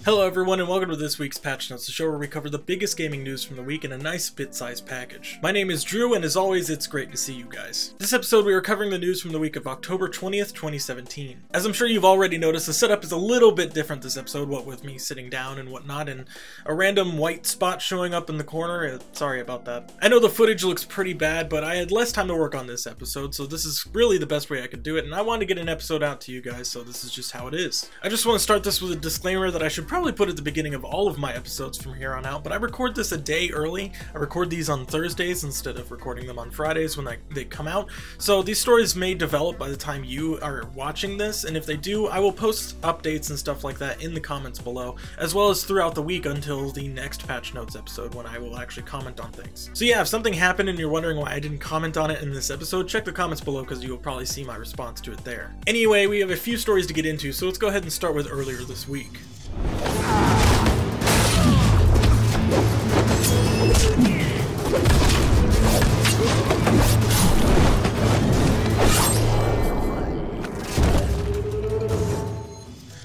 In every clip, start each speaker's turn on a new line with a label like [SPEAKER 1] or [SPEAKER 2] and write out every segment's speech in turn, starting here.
[SPEAKER 1] Hello everyone and welcome to this week's Patch Notes, the show where we cover the biggest gaming news from the week in a nice bit-sized package. My name is Drew and as always it's great to see you guys. This episode we are covering the news from the week of October 20th, 2017. As I'm sure you've already noticed, the setup is a little bit different this episode, what with me sitting down and whatnot and a random white spot showing up in the corner. Sorry about that. I know the footage looks pretty bad, but I had less time to work on this episode, so this is really the best way I could do it, and I wanted to get an episode out to you guys, so this is just how it is. I just want to start this with a disclaimer that I should probably put at the beginning of all of my episodes from here on out, but I record this a day early. I record these on Thursdays instead of recording them on Fridays when they come out, so these stories may develop by the time you are watching this, and if they do, I will post updates and stuff like that in the comments below, as well as throughout the week until the next Patch Notes episode when I will actually comment on things. So yeah, if something happened and you're wondering why I didn't comment on it in this episode, check the comments below because you will probably see my response to it there. Anyway, we have a few stories to get into, so let's go ahead and start with earlier this week.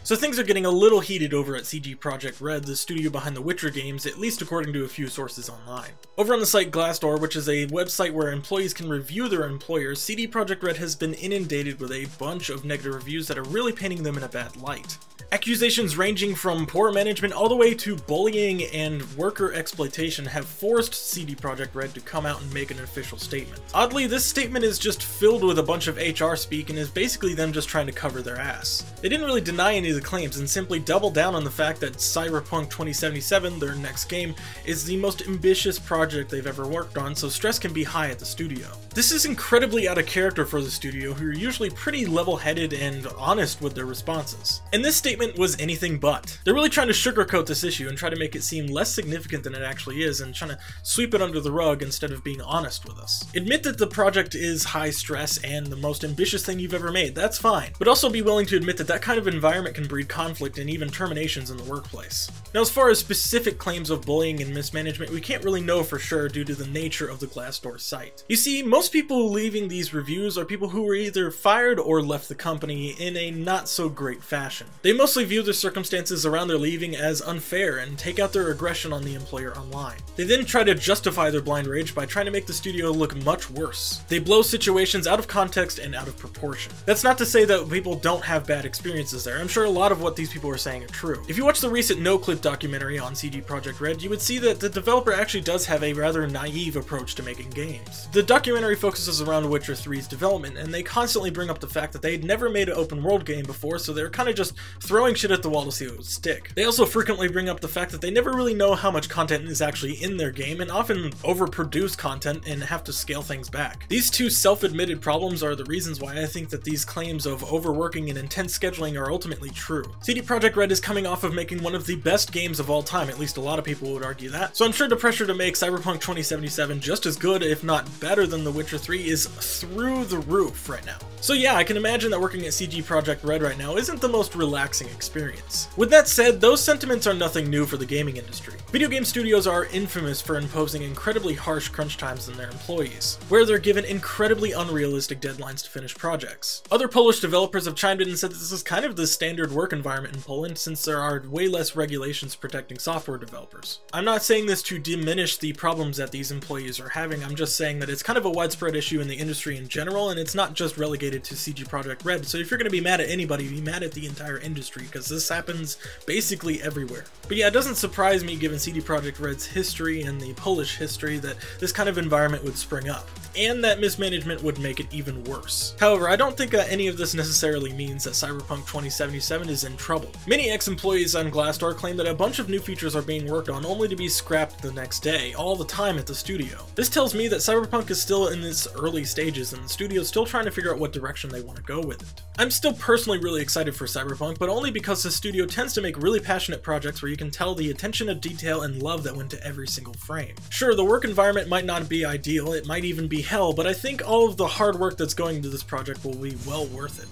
[SPEAKER 1] So things are getting a little heated over at CD Projekt Red, the studio behind the Witcher games, at least according to a few sources online. Over on the site Glassdoor, which is a website where employees can review their employers, CD Projekt Red has been inundated with a bunch of negative reviews that are really painting them in a bad light. Accusations ranging from poor management all the way to bullying and worker exploitation have forced CD Projekt Red to come out and make an official statement. Oddly, this statement is just filled with a bunch of HR speak and is basically them just trying to cover their ass. They didn't really deny any of the claims and simply doubled down on the fact that Cyberpunk 2077, their next game, is the most ambitious project they've ever worked on, so stress can be high at the studio. This is incredibly out of character for the studio, who are usually pretty level-headed and honest with their responses. And this statement was anything but. They're really trying to sugarcoat this issue and try to make it seem less significant than it actually is and trying to sweep it under the rug instead of being honest with us. Admit that the project is high stress and the most ambitious thing you've ever made, that's fine, but also be willing to admit that that kind of environment can breed conflict and even terminations in the workplace. Now, as far as specific claims of bullying and mismanagement, we can't really know for sure due to the nature of the Glassdoor site. You see, most people leaving these reviews are people who were either fired or left the company in a not so great fashion. They mostly view the circumstances around their leaving as unfair and take out their aggression on the employer online. They then try to justify their blind rage by trying to make the studio look much worse. They blow situations out of context and out of proportion. That's not to say that people don't have bad experiences there. I'm sure a lot of what these people are saying are true. If you watch the recent NoClip documentary on CD Projekt Red, you would see that the developer actually does have a rather naive approach to making games. The documentary focuses around Witcher 3's development, and they constantly bring up the fact that they had never made an open world game before, so they're kind of just throwing shit at the wall to see what would stick. They also frequently bring up the fact that they never really know how much content is actually in their game and often overproduce content and have to scale things back. These two self-admitted problems are the reasons why I think that these claims of overworking and intense scheduling are ultimately true. CD Projekt Red is coming off of making one of the best games of all time, at least a lot of people would argue that, so I'm sure the pressure to make Cyberpunk 2077 just as good, if not better than The Witcher 3 is through the roof right now. So yeah, I can imagine that working at CD Projekt Red right now isn't the most relaxing experience. With that said, those sentiments are nothing new for the gaming industry. Video game studios are infamous for imposing incredibly harsh crunch times on their employees, where they're given incredibly unrealistic deadlines to finish projects. Other Polish developers have chimed in and said that this is kind of the standard work environment in Poland since there are way less regulations protecting software developers. I'm not saying this to diminish the problems that these employees are having, I'm just saying that it's kind of a widespread issue in the industry in general, and it's not just relegated to CD Projekt Red, so if you're going to be mad at anybody, be mad at the entire industry, because this happens basically everywhere. But yeah, it doesn't surprise me given CD Projekt Red's history and the Polish history that this kind of environment would spring up, and that mismanagement would make it even worse. However, I don't think that any of this necessarily means that Cyberpunk 2077 is in trouble. Many ex-employees on Glassdoor claim that a bunch of new features are being worked on only to be scrapped the next day, all the time at the studio. This tells me that Cyberpunk is still in its early stages and the studio is still trying to figure out what direction they want to go with it. I'm still personally really excited for Cyberpunk, but only because the studio tends to make really passionate projects where you can tell the attention to detail and love that went to every single frame. Sure, the work environment might not be ideal, it might even be hell, but I think all of the hard work that's going into this project will be well worth it.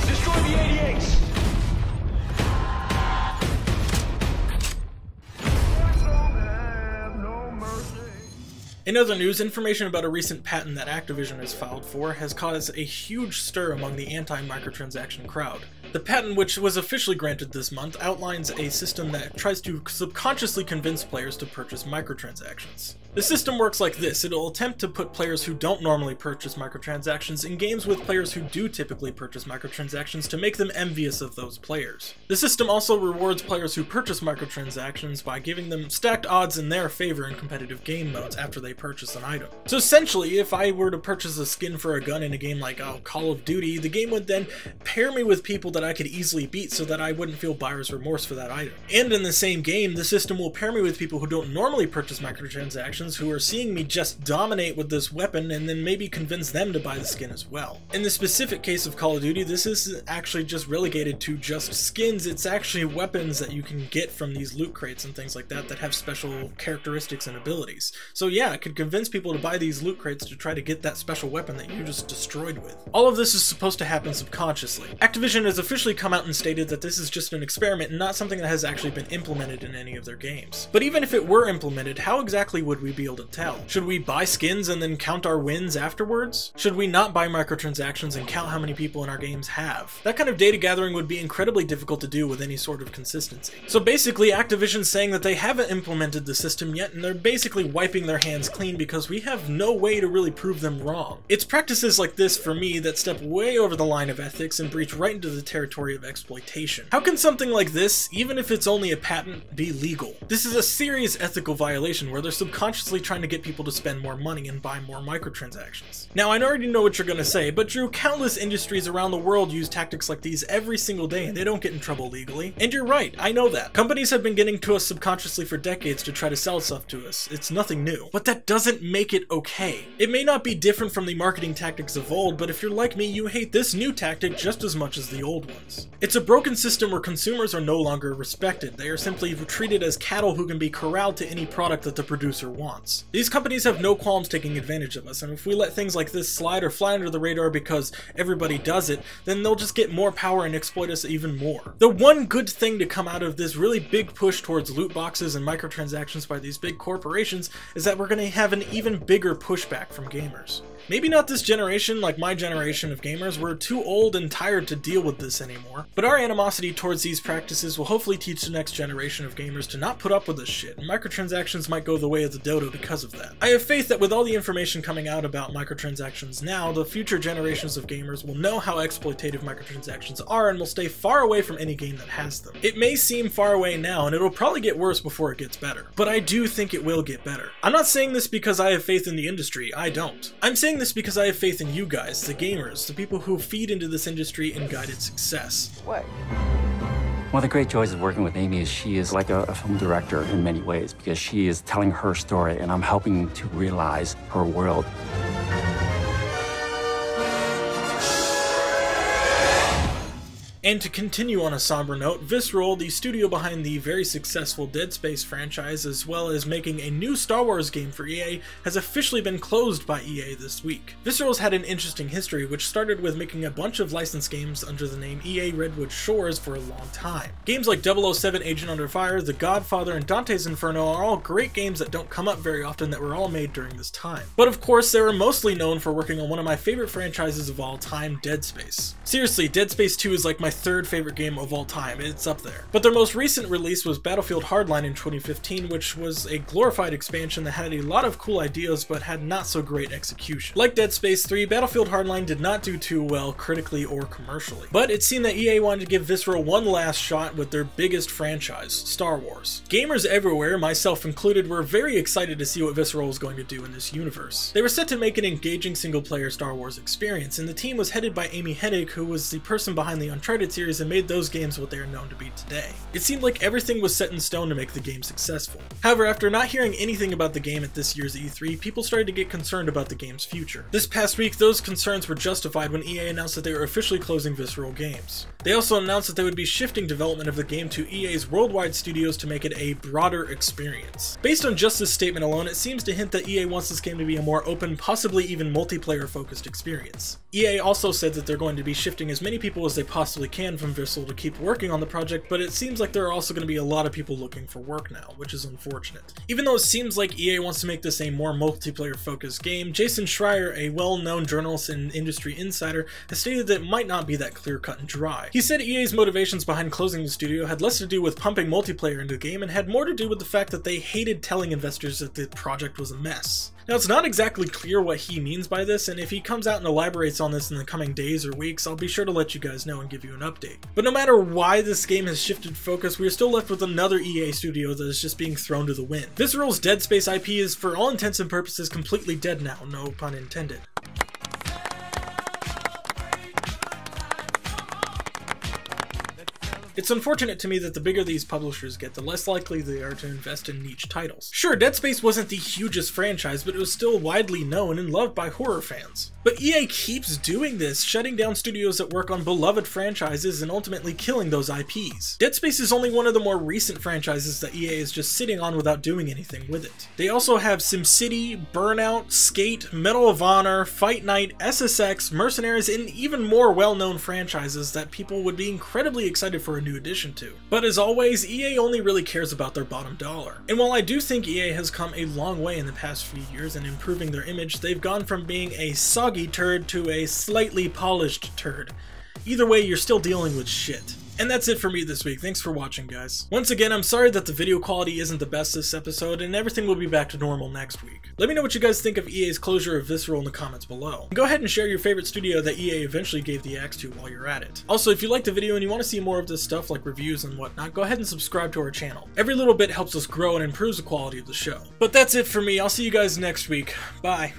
[SPEAKER 2] Destroy the 88s!
[SPEAKER 1] In other news, information about a recent patent that Activision has filed for has caused a huge stir among the anti-microtransaction crowd. The patent, which was officially granted this month, outlines a system that tries to subconsciously convince players to purchase microtransactions. The system works like this. It'll attempt to put players who don't normally purchase microtransactions in games with players who do typically purchase microtransactions to make them envious of those players. The system also rewards players who purchase microtransactions by giving them stacked odds in their favor in competitive game modes after they purchase an item. So essentially, if I were to purchase a skin for a gun in a game like Call of Duty, the game would then pair me with people that I could easily beat so that I wouldn't feel buyer's remorse for that item. And in the same game, the system will pair me with people who don't normally purchase microtransactions, who are seeing me just dominate with this weapon and then maybe convince them to buy the skin as well. In the specific case of Call of Duty, this isn't actually just relegated to just skins, it's actually weapons that you can get from these loot crates and things like that that have special characteristics and abilities. So yeah, it could convince people to buy these loot crates to try to get that special weapon that you just destroyed with. All of this is supposed to happen subconsciously. Activision has officially come out and stated that this is just an experiment and not something that has actually been implemented in any of their games. But even if it were implemented, how exactly would we be able to tell? Should we buy skins and then count our wins afterwards? Should we not buy microtransactions and count how many people in our games have? That kind of data gathering would be incredibly difficult to do with any sort of consistency. So basically, Activision's saying that they haven't implemented the system yet, and they're basically wiping their hands clean because we have no way to really prove them wrong. It's practices like this, for me, that step way over the line of ethics and breach right into the territory of exploitation. How can something like this, even if it's only a patent, be legal? This is a serious ethical violation where they're subconsciously trying to get people to spend more money and buy more microtransactions. Now, I already know what you're gonna say, but Drew, countless industries around the world use tactics like these every single day and they don't get in trouble legally. And you're right, I know that. Companies have been getting to us subconsciously for decades to try to sell stuff to us. It's nothing new. But that doesn't make it okay. It may not be different from the marketing tactics of old, but if you're like me, you hate this new tactic just as much as the old ones. It's a broken system where consumers are no longer respected. They are simply treated as cattle who can be corralled to any product that the producer wants. These companies have no qualms taking advantage of us, and if we let things like this slide or fly under the radar because everybody does it, then they'll just get more power and exploit us even more. The one good thing to come out of this really big push towards loot boxes and microtransactions by these big corporations is that we're going to have an even bigger pushback from gamers. Maybe not this generation, like my generation of gamers, we're too old and tired to deal with this anymore, but our animosity towards these practices will hopefully teach the next generation of gamers to not put up with this shit, and microtransactions might go the way of the dodo because of that. I have faith that with all the information coming out about microtransactions now, the future generations of gamers will know how exploitative microtransactions are and will stay far away from any game that has them. It may seem far away now, and it'll probably get worse before it gets better, but I do think it will get better. I'm not saying this because I have faith in the industry, I don't. I'm saying this because I have faith in you guys, the gamers, the people who feed into this industry and guide its success.
[SPEAKER 3] What?
[SPEAKER 4] One of the great joys of working with Amy is she is like a film director in many ways because she is telling her story and I'm helping to realize her world.
[SPEAKER 1] And to continue on a somber note, Visceral, the studio behind the very successful Dead Space franchise, as well as making a new Star Wars game for EA, has officially been closed by EA this week. Visceral's had an interesting history, which started with making a bunch of licensed games under the name EA Redwood Shores for a long time. Games like 007 Agent Under Fire, The Godfather, and Dante's Inferno are all great games that don't come up very often that were all made during this time. But of course, they were mostly known for working on one of my favorite franchises of all time, Dead Space. Seriously, Dead Space 2 is like my third favorite game of all time, it's up there. But their most recent release was Battlefield Hardline in 2015, which was a glorified expansion that had a lot of cool ideas but had not so great execution. Like Dead Space 3, Battlefield Hardline did not do too well critically or commercially. But it seemed that EA wanted to give Visceral one last shot with their biggest franchise, Star Wars. Gamers everywhere, myself included, were very excited to see what Visceral was going to do in this universe. They were set to make an engaging single-player Star Wars experience, and the team was headed by Amy Hennig, who was the person behind the Uncharted series and made those games what they are known to be today. It seemed like everything was set in stone to make the game successful. However, after not hearing anything about the game at this year's E3, people started to get concerned about the game's future. This past week, those concerns were justified when EA announced that they were officially closing Visceral Games. They also announced that they would be shifting development of the game to EA's worldwide studios to make it a broader experience. Based on just this statement alone, it seems to hint that EA wants this game to be a more open, possibly even multiplayer-focused experience. EA also said that they're going to be shifting as many people as they possibly can from Visceral to keep working on the project, but it seems like there are also going to be a lot of people looking for work now, which is unfortunate. Even though it seems like EA wants to make this a more multiplayer-focused game, Jason Schreier, a well-known journalist and industry insider, has stated that it might not be that clear-cut and dry. He said EA's motivations behind closing the studio had less to do with pumping multiplayer into the game and had more to do with the fact that they hated telling investors that the project was a mess. Now, it's not exactly clear what he means by this, and if he comes out and elaborates on this in the coming days or weeks, I'll be sure to let you guys know and give you an update. But no matter why this game has shifted focus, we are still left with another EA studio that is just being thrown to the wind. Visceral's Dead Space IP is, for all intents and purposes, completely dead now, no pun intended. It's unfortunate to me that the bigger these publishers get, the less likely they are to invest in niche titles. Sure, Dead Space wasn't the hugest franchise, but it was still widely known and loved by horror fans. But EA keeps doing this, shutting down studios that work on beloved franchises and ultimately killing those IPs. Dead Space is only one of the more recent franchises that EA is just sitting on without doing anything with it. They also have SimCity, Burnout, Skate, Medal of Honor, Fight Night, SSX, Mercenaries, and even more well-known franchises that people would be incredibly excited for a new addition to. But as always, EA only really cares about their bottom dollar. And while I do think EA has come a long way in the past few years in improving their image, they've gone from being a soggy turd to a slightly polished turd. Either way, you're still dealing with shit. And that's it for me this week. Thanks for watching, guys. Once again, I'm sorry that the video quality isn't the best this episode, and everything will be back to normal next week. Let me know what you guys think of EA's closure of Visceral in the comments below. And go ahead and share your favorite studio that EA eventually gave the axe to while you're at it. Also, if you liked the video and you want to see more of this stuff like reviews and whatnot, go ahead and subscribe to our channel. Every little bit helps us grow and improves the quality of the show. But that's it for me. I'll see you guys next week. Bye.